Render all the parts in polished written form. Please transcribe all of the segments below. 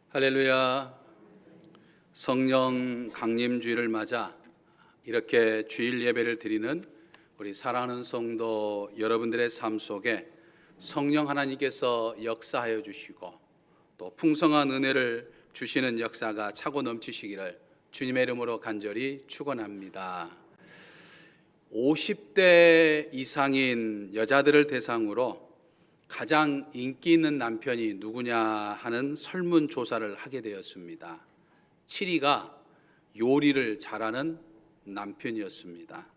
할렐루야. 성령 강림주일을 맞아 이렇게 주일 예배를 드리는 우리 사랑하는 성도 여러분들의 삶 속에 성령 하나님께서 역사하여 주시고 또 풍성한 은혜를 주시는 역사가 차고 넘치시기를 주님의 이름으로 간절히 축원합니다. 50대 이상인 여자들을 대상으로 가장 인기 있는 남편이 누구냐 하는 설문조사를 하게 되었습니다. 7위가 요리를 잘하는 남편이었습니다.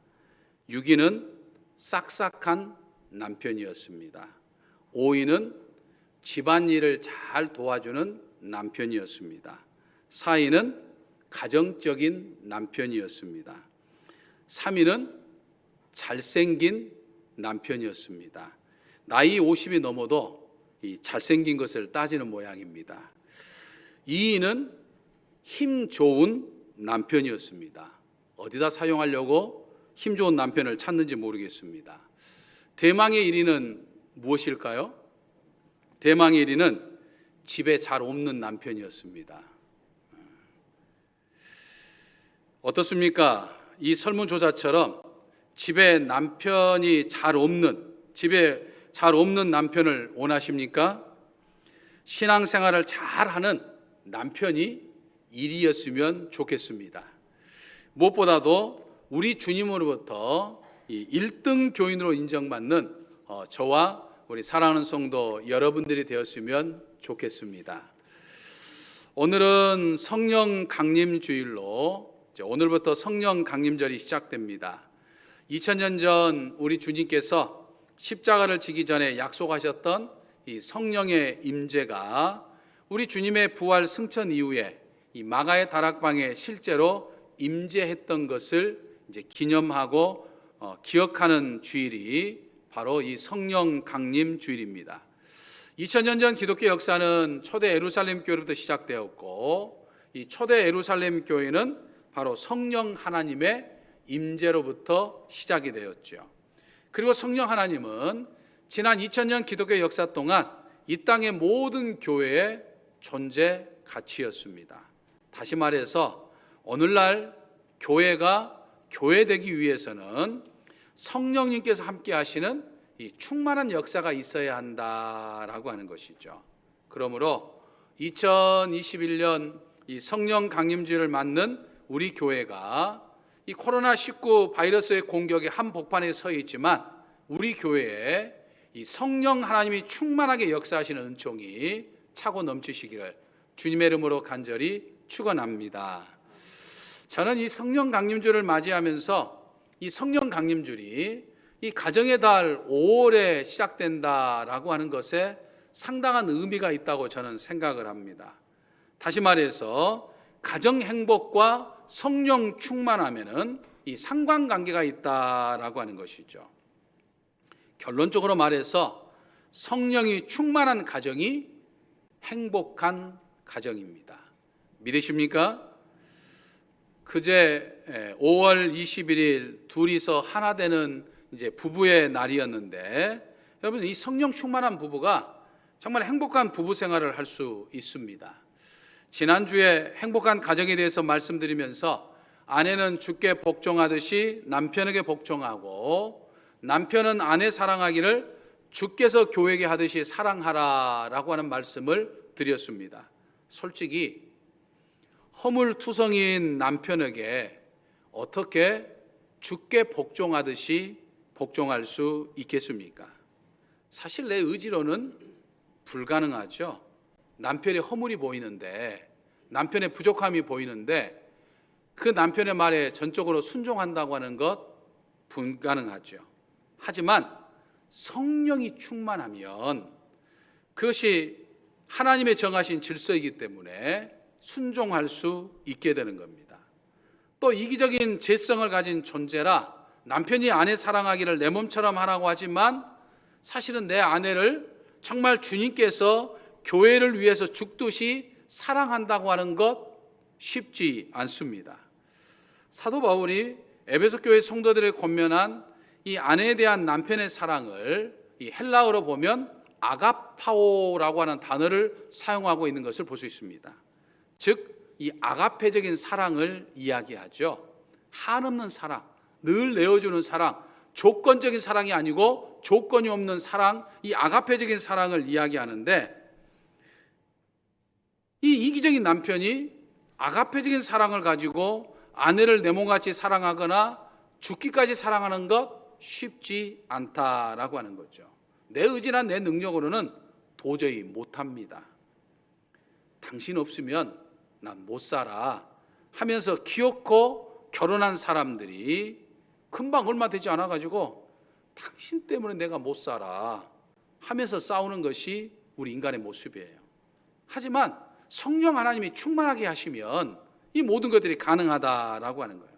6위는 싹싹한 남편이었습니다. 5위는 집안일을 잘 도와주는 남편이었습니다. 4위는 가정적인 남편이었습니다. 3위는 잘생긴 남편이었습니다. 나이 50이 넘어도 이 잘생긴 것을 따지는 모양입니다. 2위는 힘 좋은 남편이었습니다. 어디다 사용하려고 힘 좋은 남편을 찾는지 모르겠습니다. 대망의 1위는 무엇일까요? 대망의 1위는 집에 잘 없는 남편이었습니다. 어떻습니까? 이 설문조사처럼 집에 잘 없는 남편을 원하십니까? 신앙생활을 잘하는 남편이 1위였으면 좋겠습니다. 무엇보다도 우리 주님으로부터 1등 교인으로 인정받는 저와 우리 사랑하는 성도 여러분들이 되었으면 좋겠습니다. 오늘은 성령 강림 주일로 오늘부터 성령 강림절이 시작됩니다. 2000년 전 우리 주님께서 십자가를 지기 전에 약속하셨던 이 성령의 임재가 우리 주님의 부활 승천 이후에 이 마가의 다락방에 실제로 임재했던 것을 이제 기념하고 기억하는 주일이 바로 이 성령 강림 주일입니다. 2000년 전 기독교 역사는 초대 예루살렘 교회로부터 시작되었고 이 초대 예루살렘 교회는 바로 성령 하나님의 임재로부터 시작이 되었죠. 그리고 성령 하나님은 지난 2000년 기독교 역사 동안 이 땅의 모든 교회의 존재 가치였습니다. 다시 말해서 오늘날 교회가 교회되기 위해서는 성령님께서 함께 하시는 이 충만한 역사가 있어야 한다라고 하는 것이죠. 그러므로 2021년 이 성령 강림주일을 맞는 우리 교회가 이 코로나19 바이러스의 공격에 한복판에 서 있지만 우리 교회에 이 성령 하나님이 충만하게 역사하시는 은총이 차고 넘치시기를 주님의 이름으로 간절히 축원합니다. 저는 이 성령 강림주를 맞이하면서 이 성령 강림주이 이 가정의 달 5월에 시작된다라고 하는 것에 상당한 의미가 있다고 저는 생각을 합니다. 다시 말해서 가정 행복과 성령 충만하면은 이 상관관계가 있다라고 하는 것이죠. 결론적으로 말해서 성령이 충만한 가정이 행복한 가정입니다. 믿으십니까? 그제 5월 21일 둘이서 하나 되는 이제 부부의 날이었는데 여러분 이 성령 충만한 부부가 정말 행복한 부부 생활을 할 수 있습니다. 지난주에 행복한 가정에 대해서 말씀드리면서 아내는 주께 복종하듯이 남편에게 복종하고 남편은 아내 사랑하기를 주께서 교회에게 하듯이 사랑하라라고 하는 말씀을 드렸습니다. 솔직히 허물투성이인 남편에게 어떻게 주께 복종하듯이 복종할 수 있겠습니까? 사실 내 의지로는 불가능하죠. 남편의 허물이 보이는데 남편의 부족함이 보이는데 그 남편의 말에 전적으로 순종한다고 하는 것 불가능하죠. 하지만 성령이 충만하면 그것이 하나님의 정하신 질서이기 때문에 순종할 수 있게 되는 겁니다. 또 이기적인 재성을 가진 존재라 남편이 아내 사랑하기를 내 몸처럼 하라고 하지만 사실은 내 아내를 정말 주님께서 교회를 위해서 죽듯이 사랑한다고 하는 것 쉽지 않습니다. 사도 바울이 에베소 교회 성도들의 권면한 이 아내에 대한 남편의 사랑을 이 헬라어로 보면 아가파오라고 하는 단어를 사용하고 있는 것을 볼 수 있습니다. 즉 이 아가페적인 사랑을 이야기하죠. 한없는 사랑, 늘 내어주는 사랑, 조건적인 사랑이 아니고 조건이 없는 사랑, 이 아가페적인 사랑을 이야기하는데, 이 이기적인 남편이 아가페적인 사랑을 가지고 아내를 내 몸같이 사랑하거나 죽기까지 사랑하는 것 쉽지 않다라고 하는 거죠. 내 의지나 내 능력으로는 도저히 못합니다. 당신 없으면 난 못 살아 하면서 기어코 결혼한 사람들이 금방 얼마 되지 않아 가지고 당신 때문에 내가 못 살아 하면서 싸우는 것이 우리 인간의 모습이에요. 하지만 성령 하나님이 충만하게 하시면 이 모든 것들이 가능하다라고 하는 거예요.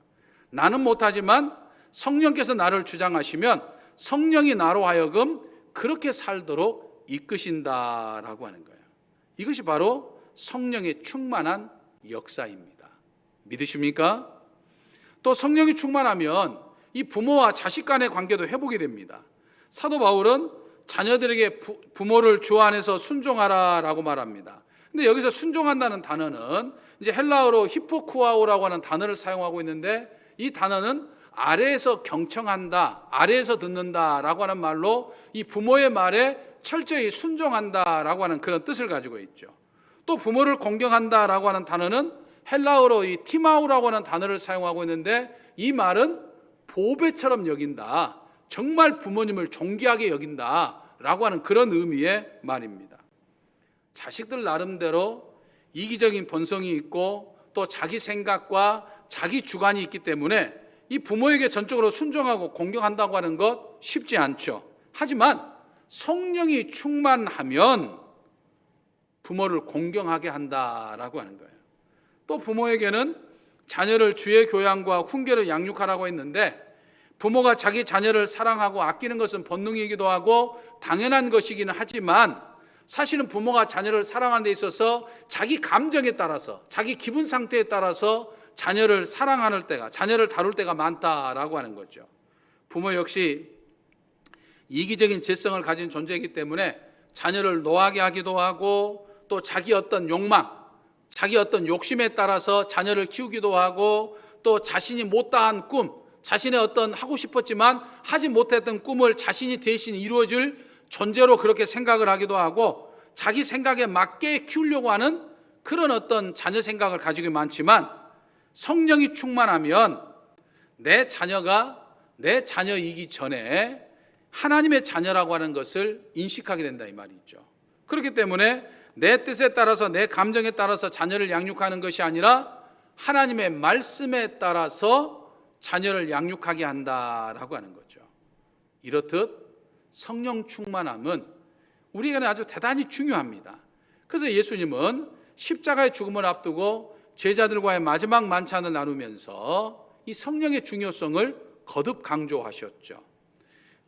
나는 못하지만 성령께서 나를 주장하시면 성령이 나로 하여금 그렇게 살도록 이끄신다라고 하는 거예요. 이것이 바로 성령의 충만한 역사입니다. 믿으십니까? 또 성령이 충만하면 이 부모와 자식 간의 관계도 회복이 됩니다. 사도 바울은 자녀들에게 부모를 주 안에서 순종하라라고 말합니다. 근데 여기서 순종한다는 단어는 이제 헬라어로 히포쿠아오라고 하는 단어를 사용하고 있는데, 이 단어는 아래에서 경청한다, 아래에서 듣는다라고 하는 말로 이 부모의 말에 철저히 순종한다라고 하는 그런 뜻을 가지고 있죠. 또 부모를 공경한다라고 하는 단어는 헬라어로 이 티마우라고 하는 단어를 사용하고 있는데, 이 말은 보배처럼 여긴다, 정말 부모님을 존귀하게 여긴다라고 하는 그런 의미의 말입니다. 자식들 나름대로 이기적인 본성이 있고 또 자기 생각과 자기 주관이 있기 때문에 이 부모에게 전적으로 순종하고 공경한다고 하는 것 쉽지 않죠. 하지만 성령이 충만하면 부모를 공경하게 한다라고 하는 거예요. 또 부모에게는 자녀를 주의 교양과 훈계를 양육하라고 했는데, 부모가 자기 자녀를 사랑하고 아끼는 것은 본능이기도 하고 당연한 것이기는 하지만, 사실은 부모가 자녀를 사랑하는 데 있어서 자기 감정에 따라서, 자기 기분 상태에 따라서 자녀를 사랑하는 때가, 자녀를 다룰 때가 많다라고 하는 거죠. 부모 역시 이기적인 재성을 가진 존재이기 때문에 자녀를 노하게 하기도 하고, 또 자기 어떤 욕망, 자기 어떤 욕심에 따라서 자녀를 키우기도 하고, 또 자신이 못다한 꿈, 자신의 어떤 하고 싶었지만 하지 못했던 꿈을 자신이 대신 이루어줄 존재로 그렇게 생각을 하기도 하고, 자기 생각에 맞게 키우려고 하는 그런 어떤 자녀 생각을 가지고 많지만, 성령이 충만하면 내 자녀가 내 자녀이기 전에 하나님의 자녀라고 하는 것을 인식하게 된다 이 말이죠. 그렇기 때문에 내 뜻에 따라서, 내 감정에 따라서 자녀를 양육하는 것이 아니라 하나님의 말씀에 따라서 자녀를 양육하게 한다라고 하는 거죠. 이렇듯 성령 충만함은 우리에게는 아주 대단히 중요합니다. 그래서 예수님은 십자가의 죽음을 앞두고 제자들과의 마지막 만찬을 나누면서 이 성령의 중요성을 거듭 강조하셨죠.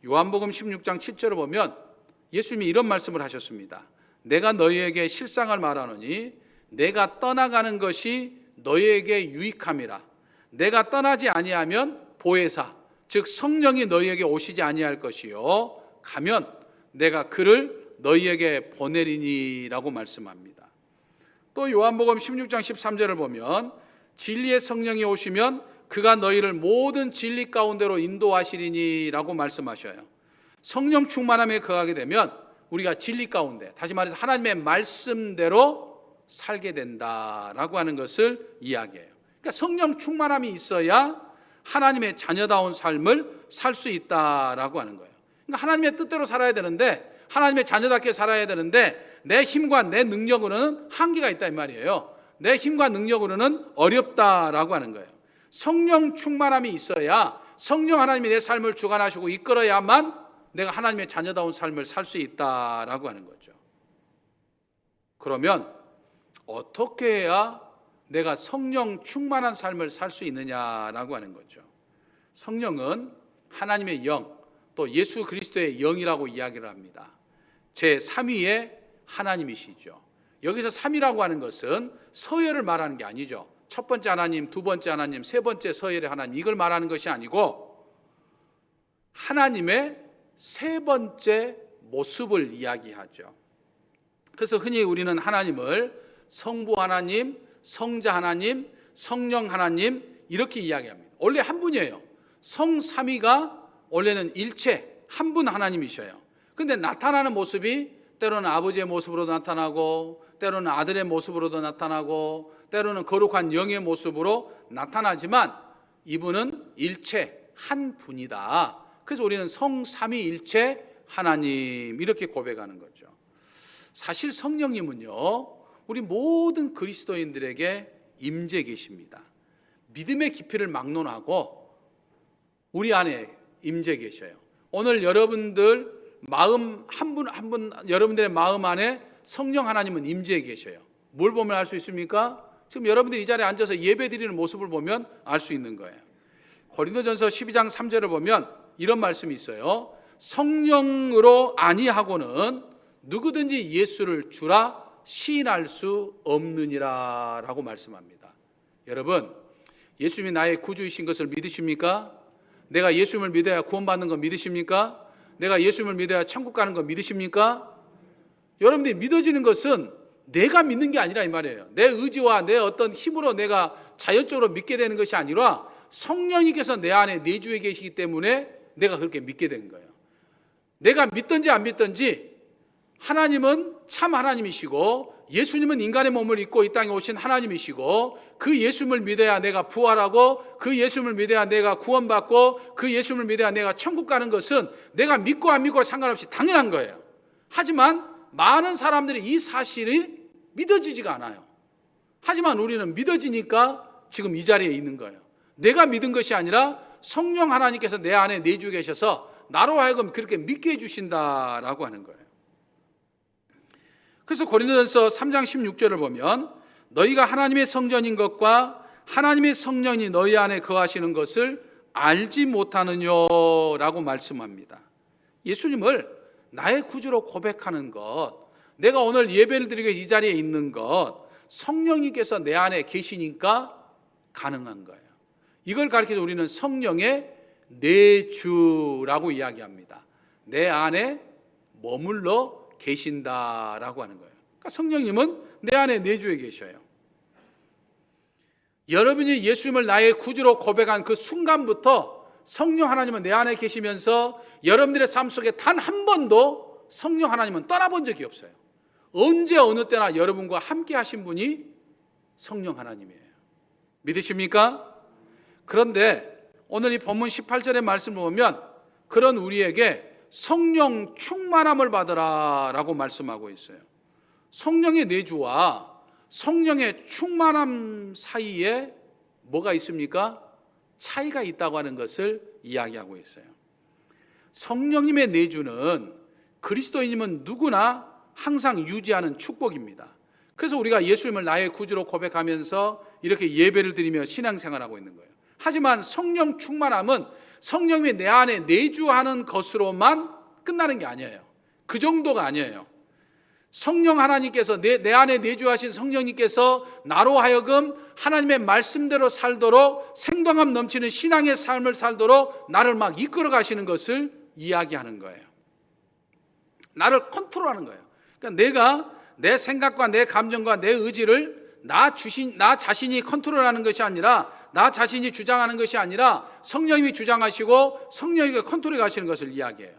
요한복음 16장 7절을 보면 예수님이 이런 말씀을 하셨습니다. 내가 너희에게 실상을 말하노니 내가 떠나가는 것이 너희에게 유익함이라. 내가 떠나지 아니하면 보혜사, 즉 성령이 너희에게 오시지 아니할 것이요 가면 내가 그를 너희에게 보내리니라고 말씀합니다. 또 요한복음 16장 13절을 보면 진리의 성령이 오시면 그가 너희를 모든 진리 가운데로 인도하시리니라고 말씀하셔요. 성령 충만함에 거하게 되면 우리가 진리 가운데, 다시 말해서 하나님의 말씀대로 살게 된다라고 하는 것을 이야기해요. 그러니까 성령 충만함이 있어야 하나님의 자녀다운 삶을 살 수 있다라고 하는 거예요. 그러니까 하나님의 뜻대로 살아야 되는데, 하나님의 자녀답게 살아야 되는데 내 힘과 내 능력으로는 한계가 있다 이 말이에요. 내 힘과 능력으로는 어렵다라고 하는 거예요. 성령 충만함이 있어야, 성령 하나님이 내 삶을 주관하시고 이끌어야만 내가 하나님의 자녀다운 삶을 살 수 있다라고 하는 거죠. 그러면 어떻게 해야 내가 성령 충만한 삶을 살 수 있느냐라고 하는 거죠. 성령은 하나님의 영, 또 예수 그리스도의 영이라고 이야기를 합니다. 제3위의 하나님이시죠. 여기서 3위라고 하는 것은 서열을 말하는 게 아니죠. 첫 번째 하나님, 두 번째 하나님, 세 번째 서열의 하나님, 이걸 말하는 것이 아니고 하나님의 세 번째 모습을 이야기하죠. 그래서 흔히 우리는 하나님을 성부 하나님, 성자 하나님, 성령 하나님 이렇게 이야기합니다. 원래 한 분이에요. 성삼위가 원래는 일체 한 분 하나님이셔요. 근데 나타나는 모습이 때로는 아버지의 모습으로 나타나고, 때로는 아들의 모습으로도 나타나고, 때로는 거룩한 영의 모습으로 나타나지만 이분은 일체 한 분이다. 그래서 우리는 성삼위일체 하나님 이렇게 고백하는 거죠. 사실 성령님은요, 우리 모든 그리스도인들에게 임재 계십니다. 믿음의 깊이를 막론하고 우리 안에 임재 계셔요. 오늘 여러분들 마음 한 분 한 분, 여러분들의 마음 안에 성령 하나님은 임재 계셔요. 뭘 보면 알 수 있습니까? 지금 여러분들이 이 자리에 앉아서 예배 드리는 모습을 보면 알 수 있는 거예요. 고린도전서 12장 3절을 보면 이런 말씀이 있어요. 성령으로 아니하고는 누구든지 예수를 주라 시인할 수 없느니라 라고 말씀합니다. 여러분, 예수님이 나의 구주이신 것을 믿으십니까? 내가 예수님을 믿어야 구원받는 거 믿으십니까? 내가 예수님을 믿어야 천국 가는 거 믿으십니까? 여러분들이 믿어지는 것은 내가 믿는 게 아니라 이 말이에요. 내 의지와 내 어떤 힘으로 내가 자연적으로 믿게 되는 것이 아니라 성령님께서 내 안에 내주에 계시기 때문에 내가 그렇게 믿게 된 거예요. 내가 믿든지 안 믿든지 하나님은 참 하나님이시고 예수님은 인간의 몸을 입고 이 땅에 오신 하나님이시고 그 예수님을 믿어야 내가 부활하고 그 예수님을 믿어야 내가 구원받고 그 예수님을 믿어야 내가 천국 가는 것은 내가 믿고 안 믿고 상관없이 당연한 거예요. 하지만 많은 사람들이 이 사실이 믿어지지가 않아요. 하지만 우리는 믿어지니까 지금 이 자리에 있는 거예요. 내가 믿은 것이 아니라 성령 하나님께서 내 안에 내주 계셔서 나로 하여금 그렇게 믿게 해주신다라고 하는 거예요. 그래서 고린도전서 3장 16절을 보면 너희가 하나님의 성전인 것과 하나님의 성령이 너희 안에 거하시는 것을 알지 못하느냐라고 말씀합니다. 예수님을 나의 구주로 고백하는 것, 내가 오늘 예배를 드리고 이 자리에 있는 것, 성령님께서 내 안에 계시니까 가능한 거예요. 이걸 가르쳐서 우리는 성령의 내주라고 이야기합니다. 내 안에 머물러 계신다라고 하는 거예요. 그러니까 성령님은 내 안에 내주에 계셔요. 여러분이 예수님을 나의 구주로 고백한 그 순간부터 성령 하나님은 내 안에 계시면서 여러분들의 삶 속에 단 한 번도 성령 하나님은 떠나본 적이 없어요. 언제 어느 때나 여러분과 함께 하신 분이 성령 하나님이에요. 믿으십니까? 그런데 오늘 이 본문 18절의 말씀을 보면 그런 우리에게 성령 충만함을 받으라 라고 말씀하고 있어요. 성령의 내주와 성령의 충만함 사이에 뭐가 있습니까? 차이가 있다고 하는 것을 이야기하고 있어요. 성령님의 내주는 그리스도인이면 누구나 항상 유지하는 축복입니다. 그래서 우리가 예수님을 나의 구주로 고백하면서 이렇게 예배를 드리며 신앙생활하고 있는 거예요. 하지만 성령 충만함은 성령이 내 안에 내주하는 것으로만 끝나는 게 아니에요. 그 정도가 아니에요. 성령 하나님께서 내 안에 내주하신 성령님께서 나로 하여금 하나님의 말씀대로 살도록 생동함 넘치는 신앙의 삶을 살도록 나를 막 이끌어 가시는 것을 이야기하는 거예요. 나를 컨트롤하는 거예요. 그러니까 내가 내 생각과 내 감정과 내 의지를 나 자신이 컨트롤하는 것이 아니라 나 자신이 주장하는 것이 아니라 성령님이 주장하시고 성령님이 컨트롤해 가시는 것을 이야기해요.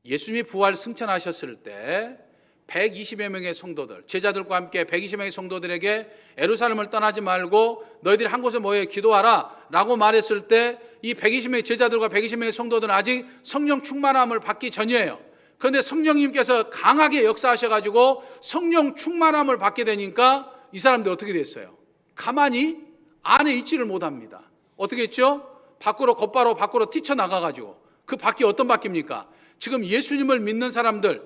예수님이 부활 승천하셨을 때 120여 명의 성도들, 제자들과 함께 120여 명의 성도들에게 예루살렘을 떠나지 말고 너희들이 한 곳에 모여 기도하라 라고 말했을 때 이 120명의 제자들과 120명의 성도들은 아직 성령 충만함을 받기 전이에요. 그런데 성령님께서 강하게 역사하셔가지고 성령 충만함을 받게 되니까 이 사람들 어떻게 됐어요? 가만히 안에 있지를 못합니다. 어떻게 했죠? 곧바로 밖으로 뛰쳐나가가지고 그 밖이 어떤 밖입니까? 지금 예수님을 믿는 사람들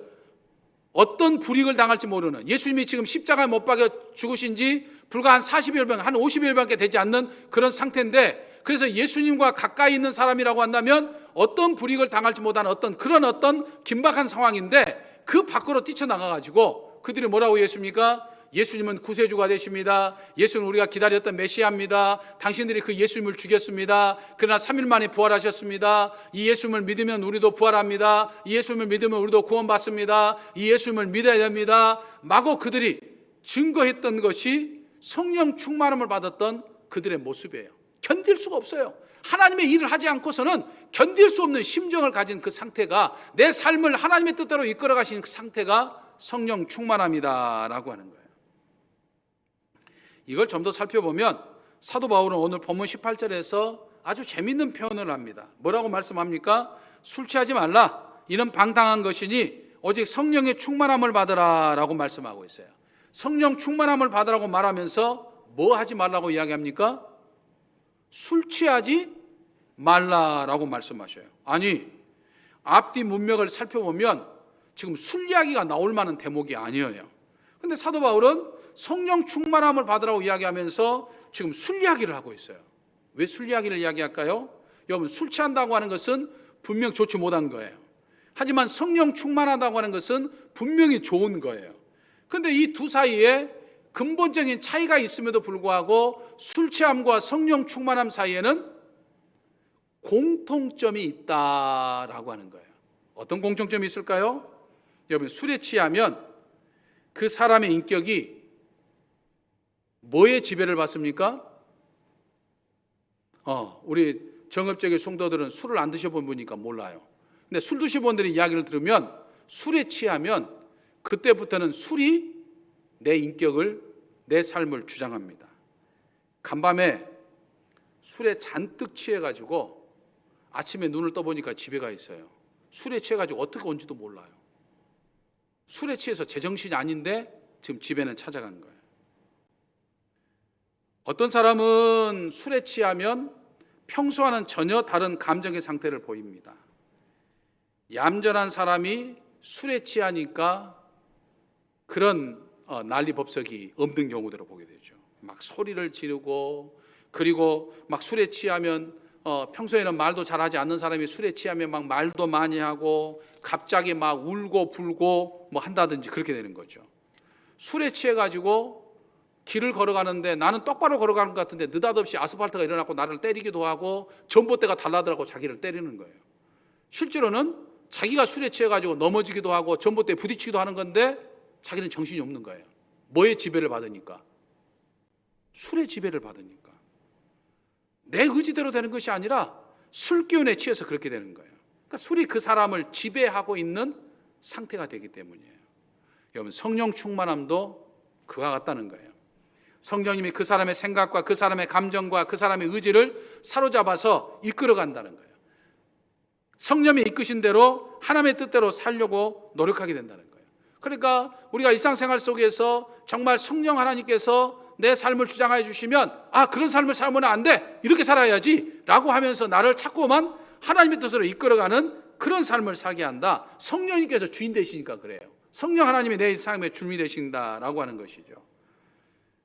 어떤 불이익을 당할지 모르는, 예수님이 지금 십자가에 못 박혀 죽으신 지 불과 한 40여일, 한 50일밖에 되지 않는 그런 상태인데, 그래서 예수님과 가까이 있는 사람이라고 한다면 어떤 불이익을 당할지 못하는 어떤 긴박한 상황인데 그 밖으로 뛰쳐나가가지고 그들이 뭐라고 했습니까? 예수님은 구세주가 되십니다. 예수는 우리가 기다렸던 메시아입니다. 당신들이 그 예수님을 죽였습니다. 그러나 3일 만에 부활하셨습니다. 이 예수님을 믿으면 우리도 부활합니다. 이 예수님을 믿으면 우리도 구원받습니다. 이 예수님을 믿어야 됩니다. 마구 그들이 증거했던 것이 성령 충만함을 받았던 그들의 모습이에요. 견딜 수가 없어요. 하나님의 일을 하지 않고서는 견딜 수 없는 심정을 가진 그 상태가, 내 삶을 하나님의 뜻대로 이끌어 가시는 그 상태가 성령 충만함이다라고 하는 거예요. 이걸 좀 더 살펴보면 사도 바울은 오늘 본문 18절에서 아주 재밌는 표현을 합니다. 뭐라고 말씀합니까? 술 취하지 말라. 이는 방탕한 것이니 오직 성령의 충만함을 받으라 라고 말씀하고 있어요. 성령 충만함을 받으라고 말하면서 뭐 하지 말라고 이야기합니까? 술 취하지 말라라고 말씀하셔요. 아니, 앞뒤 문맥을 살펴보면 지금 술 이야기가 나올 만한 대목이 아니에요. 근데 사도 바울은 성령 충만함을 받으라고 이야기하면서 지금 술 이야기를 하고 있어요. 왜 술 이야기를 이야기할까요? 여러분, 술 취한다고 하는 것은 분명 좋지 못한 거예요. 하지만 성령 충만하다고 하는 것은 분명히 좋은 거예요. 그런데 이 두 사이에 근본적인 차이가 있음에도 불구하고 술 취함과 성령 충만함 사이에는 공통점이 있다라고 하는 거예요. 어떤 공통점이 있을까요? 여러분, 술에 취하면 그 사람의 인격이 뭐에 지배를 받습니까? 우리 정읍적의 성도들은 술을 안 드셔본 분이니까 몰라요. 근데 술 드신 분들의 이야기를 들으면 술에 취하면 그때부터는 술이 내 인격을, 내 삶을 주장합니다. 간밤에 술에 잔뜩 취해가지고 아침에 눈을 떠보니까 집에 가 있어요. 술에 취해가지고 어떻게 온지도 몰라요. 술에 취해서 제정신이 아닌데 지금 집에는 찾아간 거예요. 어떤 사람은 술에 취하면 평소와는 전혀 다른 감정의 상태를 보입니다. 얌전한 사람이 술에 취하니까 그런 난리법석이 없는 경우들을 보게 되죠. 막 소리를 지르고, 그리고 막 술에 취하면 평소에는 말도 잘하지 않는 사람이 술에 취하면 막 말도 많이 하고 갑자기 막 울고 불고 뭐 한다든지 그렇게 되는 거죠. 술에 취해가지고 길을 걸어가는데 나는 똑바로 걸어가는 것 같은데 느닷없이 아스팔트가 일어나고 나를 때리기도 하고 전봇대가 달라들고 자기를 때리는 거예요. 실제로는 자기가 술에 취해가지고 넘어지기도 하고 전봇대에 부딪히기도 하는 건데 자기는 정신이 없는 거예요. 뭐에 지배를 받으니까? 술의 지배를 받으니까. 내 의지대로 되는 것이 아니라 술 기운에 취해서 그렇게 되는 거예요. 그러니까 술이 그 사람을 지배하고 있는 상태가 되기 때문이에요. 여러분, 성령 충만함도 그와 같다는 거예요. 성령님이 그 사람의 생각과 그 사람의 감정과 그 사람의 의지를 사로잡아서 이끌어간다는 거예요. 성령이 이끄신 대로 하나님의 뜻대로 살려고 노력하게 된다는 거예요. 그러니까 우리가 일상생활 속에서 정말 성령 하나님께서 내 삶을 주장해 주시면 그런 삶을 살면 안 돼, 이렇게 살아야지 라고 하면서 나를 자꾸만 하나님의 뜻으로 이끌어가는 그런 삶을 살게 한다. 성령님께서 주인 되시니까 그래요. 성령 하나님이 내 삶의 주인이 되신다라고 하는 것이죠.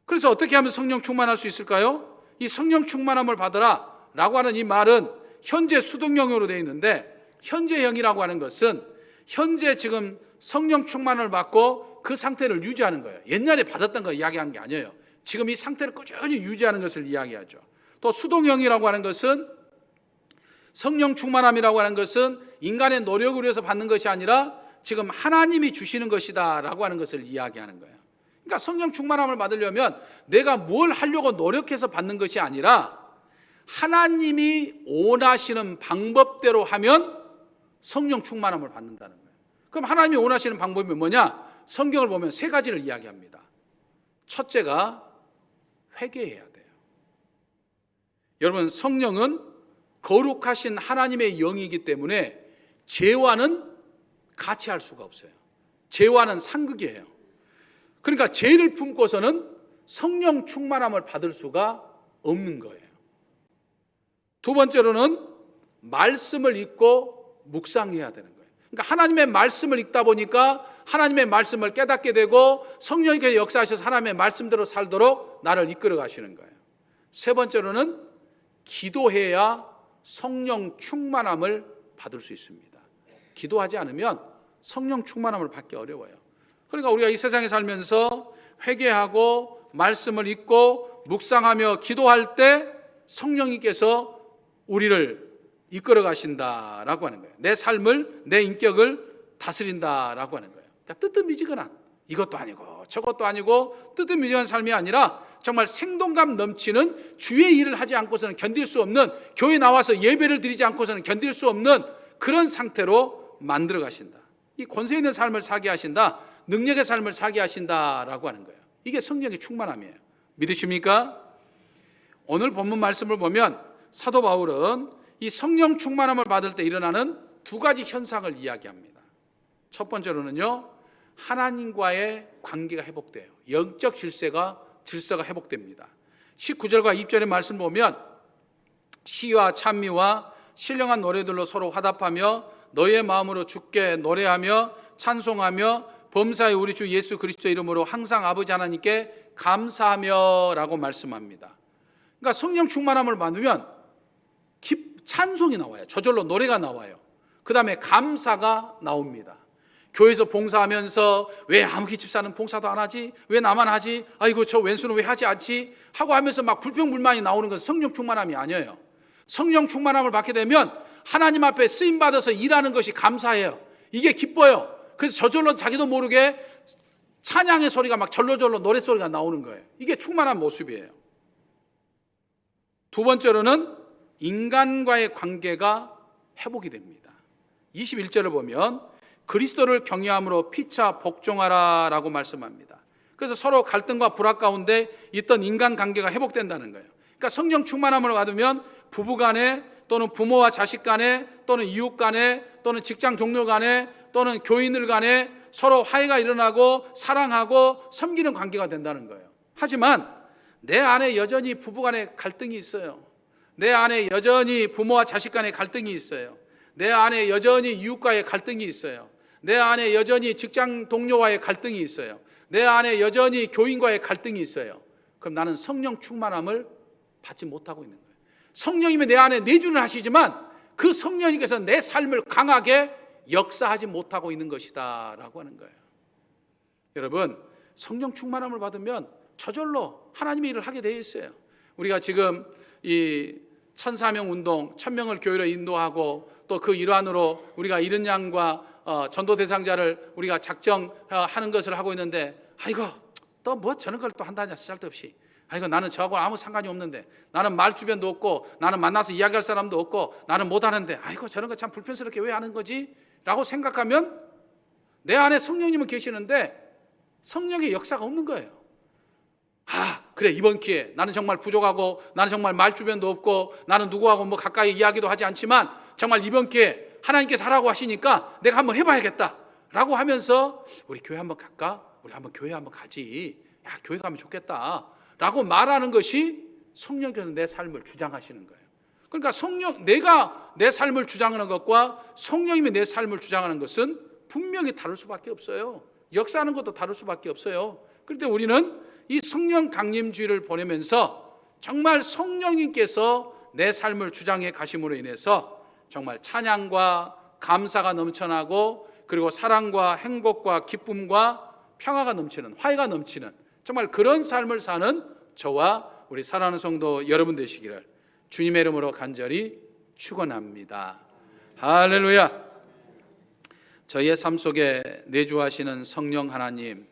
그래서 어떻게 하면 성령 충만할 수 있을까요? 이 성령 충만함을 받으라 라고 하는 이 말은 현재 수동형으로 되어 있는데, 현재형이라고 하는 것은 현재 지금 성령 충만을 받고 그 상태를 유지하는 거예요. 옛날에 받았던 거 이야기한 게 아니에요. 지금 이 상태를 꾸준히 유지하는 것을 이야기하죠. 또 수동형이라고 하는 것은, 성령 충만함이라고 하는 것은 인간의 노력을 위해서 받는 것이 아니라 지금 하나님이 주시는 것이다 라고 하는 것을 이야기하는 거예요. 그러니까 성령 충만함을 받으려면 내가 뭘 하려고 노력해서 받는 것이 아니라 하나님이 원하시는 방법대로 하면 성령 충만함을 받는다는 거예요. 그럼 하나님이 원하시는 방법이 뭐냐? 성경을 보면 세 가지를 이야기합니다. 첫째가 회개해야 돼요. 여러분, 성령은 거룩하신 하나님의 영이기 때문에 죄와는 같이 할 수가 없어요. 죄와는 상극이에요. 그러니까 죄를 품고서는 성령 충만함을 받을 수가 없는 거예요. 두 번째로는 말씀을 읽고 묵상해야 되는 거예요. 그러니까 하나님의 말씀을 읽다 보니까 하나님의 말씀을 깨닫게 되고 성령께서 역사하셔서 하나님의 말씀대로 살도록 나를 이끌어 가시는 거예요. 세 번째로는 기도해야 성령 충만함을 받을 수 있습니다. 기도하지 않으면 성령 충만함을 받기 어려워요. 그러니까 우리가 이 세상에 살면서 회개하고 말씀을 읽고 묵상하며 기도할 때 성령님께서 우리를 이끌어 가신다라고 하는 거예요. 내 삶을, 내 인격을 다스린다라고 하는 거예요. 그러니까 뜨뜻미지근한 이것도 아니고 저것도 아니고 뜨뜻미지근한 삶이 아니라 정말 생동감 넘치는 주의 일을 하지 않고서는 견딜 수 없는, 교회 나와서 예배를 드리지 않고서는 견딜 수 없는 그런 상태로 만들어 가신다. 이 권세 있는 삶을 살게 하신다, 능력의 삶을 살게 하신다라고 하는 거예요. 이게 성령의 충만함이에요. 믿으십니까? 오늘 본문 말씀을 보면 사도 바울은 이 성령 충만함을 받을 때 일어나는 두 가지 현상을 이야기합니다. 첫 번째로는요, 하나님과의 관계가 회복돼요. 영적 질서가 회복됩니다. 19절과 20절의 말씀 보면 시와 찬미와 신령한 노래들로 서로 화답하며 너의 마음으로 주께 노래하며 찬송하며 범사에 우리 주 예수 그리스도 이름으로 항상 아버지 하나님께 감사하며 라고 말씀합니다. 그러니까 성령 충만함을 받으면 찬송이 나와요. 저절로 노래가 나와요. 그 다음에 감사가 나옵니다. 교회에서 봉사하면서 왜 아무기 집사는 봉사도 안 하지? 왜 나만 하지? 아이고 저 왼수는 왜 하지 않지? 하고 하면서 막 불평불만이 나오는 것은 성령 충만함이 아니에요. 성령 충만함을 받게 되면 하나님 앞에 쓰임받아서 일하는 것이 감사해요. 이게 기뻐요. 그래서 저절로 자기도 모르게 찬양의 소리가 막 절로절로 노랫소리가 나오는 거예요. 이게 충만한 모습이에요. 두 번째로는 인간과의 관계가 회복이 됩니다. 21절을 보면 그리스도를 경외함으로 피차 복종하라 라고 말씀합니다. 그래서 서로 갈등과 불화 가운데 있던 인간관계가 회복된다는 거예요. 그러니까 성령 충만함을 받으면 부부간에 또는 부모와 자식 간에 또는 이웃 간에 또는 직장 동료 간에 또는 교인들 간에 서로 화해가 일어나고 사랑하고 섬기는 관계가 된다는 거예요. 하지만 내 안에 여전히 부부간에 갈등이 있어요. 내 안에 여전히 부모와 자식 간의 갈등이 있어요. 내 안에 여전히 이웃과의 갈등이 있어요. 내 안에 여전히 직장 동료와의 갈등이 있어요. 내 안에 여전히 교인과의 갈등이 있어요. 그럼 나는 성령 충만함을 받지 못하고 있는 거예요. 성령님이 내 안에 내주는 하시지만 그 성령님께서 내 삶을 강하게 역사하지 못하고 있는 것이다 라고 하는 거예요. 여러분, 성령 충만함을 받으면 저절로 하나님의 일을 하게 되어 있어요. 우리가 지금 이 1,400명 운동, 1,000명을 교회로 인도하고 또 그 일환으로 우리가 이른 양과 전도 대상자를 우리가 작정하는 것을 하고 있는데, 아이고 또 뭐 저런 걸 또 한다냐 쓸데없이, 아이고 나는 저하고 아무 상관이 없는데, 나는 말 주변도 없고 나는 만나서 이야기할 사람도 없고 나는 못하는데 아이고 저런 거 참 불편스럽게 왜 하는 거지? 라고 생각하면 내 안에 성령님은 계시는데 성령의 역사가 없는 거예요. 그래 이번 기회에 나는 정말 부족하고 나는 정말 말 주변도 없고 나는 누구하고 뭐 가까이 이야기도 하지 않지만 정말 이번 기회에 하나님께서 하라고 하시니까 내가 한번 해봐야겠다 라고 하면서 우리 교회 한번 갈까? 우리 한번 교회 한번 가지. 야 교회 가면 좋겠다 라고 말하는 것이 성령께서 내 삶을 주장하시는 거예요. 그러니까 내가 내 삶을 주장하는 것과 성령님이 내 삶을 주장하는 것은 분명히 다를 수밖에 없어요. 역사하는 것도 다를 수밖에 없어요. 그런데 우리는 이 성령 강림주의를 보내면서 정말 성령님께서 내 삶을 주장해 가심으로 인해서 정말 찬양과 감사가 넘쳐나고 그리고 사랑과 행복과 기쁨과 평화가 넘치는, 화해가 넘치는 정말 그런 삶을 사는 저와 우리 사랑하는 성도 여러분 되시기를 주님의 이름으로 간절히 축원합니다. 할렐루야. 저희의 삶 속에 내주하시는 성령 하나님,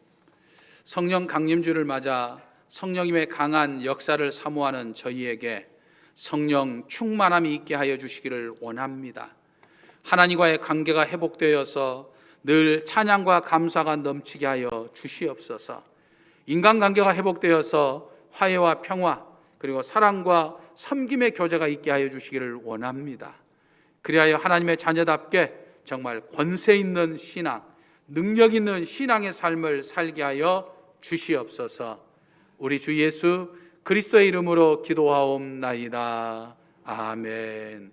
성령 강림주를 맞아 성령님의 강한 역사를 사모하는 저희에게 성령 충만함이 있게 하여 주시기를 원합니다. 하나님과의 관계가 회복되어서 늘 찬양과 감사가 넘치게 하여 주시옵소서. 인간관계가 회복되어서 화해와 평화 그리고 사랑과 섬김의 교제가 있게 하여 주시기를 원합니다. 그리하여 하나님의 자녀답게 정말 권세 있는 신앙, 능력 있는 신앙의 삶을 살게 하여 주시옵소서. 우리 주 예수 그리스도의 이름으로 기도하옵나이다. 아멘.